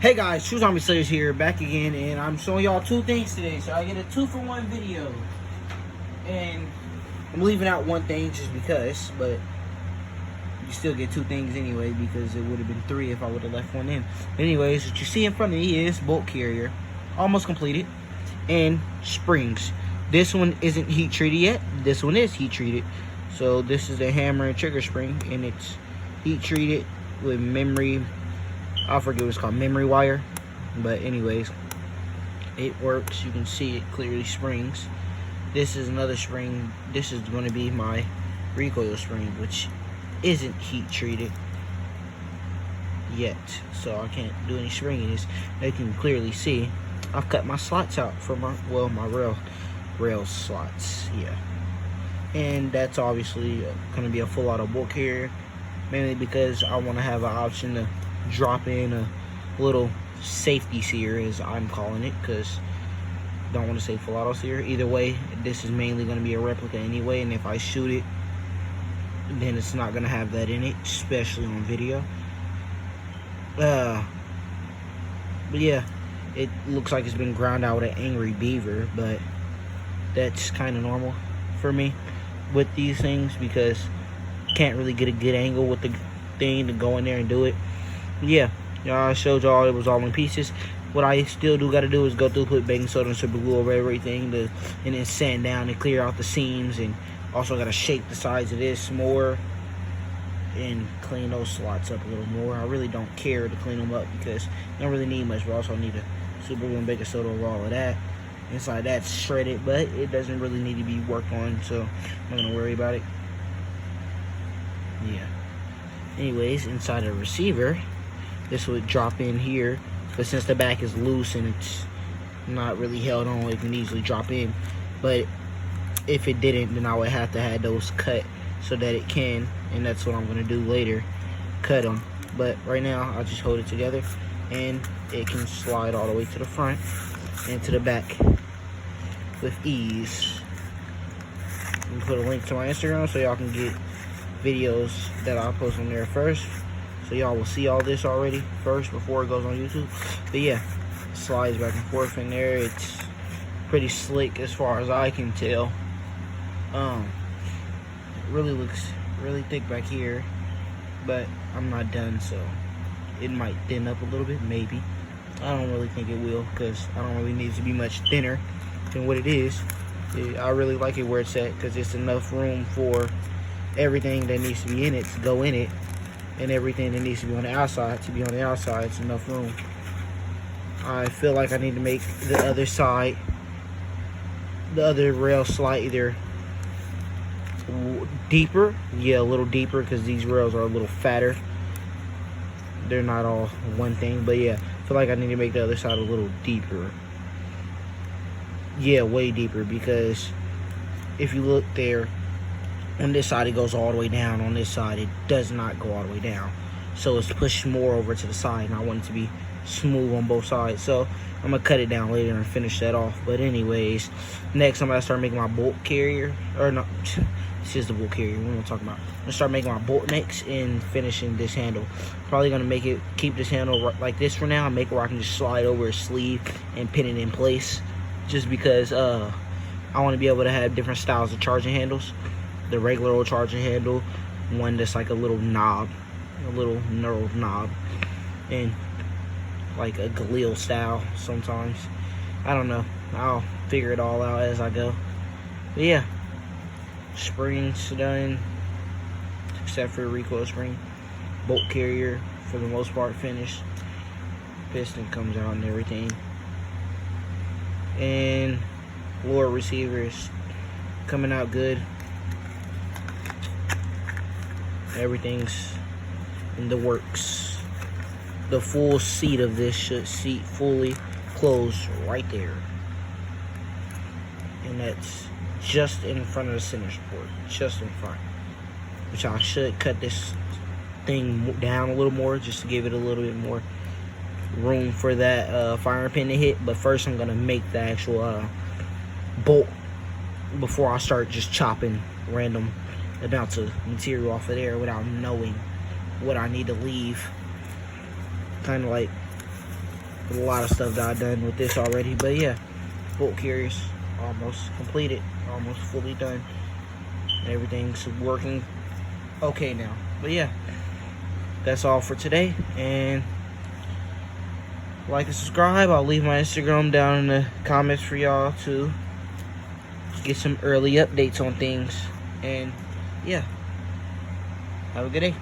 Hey guys, True Zombie Slayers here, back again, and I'm showing y'all two things today. So I get a 2-for-1 video, and I'm leaving out one thing just because, but you still get two things anyway because it would have been three if I would have left one in. Anyways, what you see in front of me is bolt carrier, almost completed, and springs. This one isn't heat treated yet. This one is heat treated. So this is the hammer and trigger spring, and it's heat treated with memory. I forget what it's called, memory wire. But anyways, it works. You can see it clearly springs. This is another spring. This is going to be my recoil spring, which isn't heat treated yet, so I can't do any springing. As you can clearly see, I've cut my slots out for my rail slots. Yeah, and that's obviously going to be a full auto bolt carrier, mainly because I want to have an option to drop in a little safety sear, as I'm calling it, because don't want to say full auto sear. Either way, this is mainly going to be a replica anyway, and if I shoot it, then it's not going to have that in it, especially on video. But yeah, it looks like it's been ground out with an Angry Beaver, but that's kind of normal for me with these things because can't really get a good angle with the thing to go in there and do it. Yeah, I showed y'all it was all in pieces. What I still got to do is go through, put baking soda and super glue over everything, and then sand down and clear out the seams, and also got to shape the sides of this more and clean those slots up a little more. I really don't care to clean them up because I don't really need much, but I also need a super glue and baking soda over all of that. Inside that's shredded, but it doesn't really need to be worked on, so I'm not going to worry about it. Yeah. Anyways, inside the receiver, this would drop in here, but since the back is loose and it's not really held on, it can easily drop in. But if it didn't, then I would have to have those cut so that it can, and that's what I'm going to do later, cut them. But right now, I'll just hold it together, and it can slide all the way to the front and to the back with ease. I'm put a link to my Instagram so y'all can get videos that I'll post on there first. So y'all will see all this already first before it goes on YouTube. But yeah, slides back and forth in there. It's pretty slick as far as I can tell. It really looks really thick back here, but I'm not done, so it might thin up a little bit, maybe. I don't really think it will, because I don't really need it to be much thinner than what it is. I really like it where it's at, because it's enough room for everything that needs to be in it to go in it, and everything that needs to be on the outside to be on the outside. It's enough room. I feel like I need to make the other side, the other rail slide, either deeper, yeah, a little deeper, because these rails are a little fatter. They're not all one thing, but yeah, I feel like I need to make the other side a little deeper. Yeah, way deeper, because if you look there, on this side it goes all the way down. On this side it does not go all the way down, so it's pushed more over to the side, and I want it to be smooth on both sides. So I'm gonna cut it down later and finish that off. But anyways, next I'm gonna start making my bolt carrier, or no, this is the bolt carrier we're gonna talk about. I'm gonna start making my bolt necks and finishing this handle. Probably gonna keep this handle like this for now, and make it where I can just slide over a sleeve and pin it in place, just because I want to be able to have different styles of charging handles. The regular old charging handle, one that's like a little knob, a little knurled knob, and like a Galil style sometimes. I don't know. I'll figure it all out as I go. But yeah, springs done, except for recoil spring. Bolt carrier, for the most part, finished. Piston comes out and everything. And lower receivers coming out good. Everything's in the works. The full seat of this should seat fully closed right there, and that's just in front of the center support, just in front. Which I should cut this thing down a little more, just to give it a little bit more room for that firing pin to hit. But first I'm gonna make the actual bolt before I start just chopping random amounts of material off of there without knowing what I need to leave. Kind of like a lot of stuff that I've done with this already. But yeah, bolt carriers almost completed, almost fully done. Everything's working okay now. But yeah, that's all for today. And like and subscribe. I'll leave my Instagram down in the comments for y'all to get some early updates on things. And yeah, have a good day.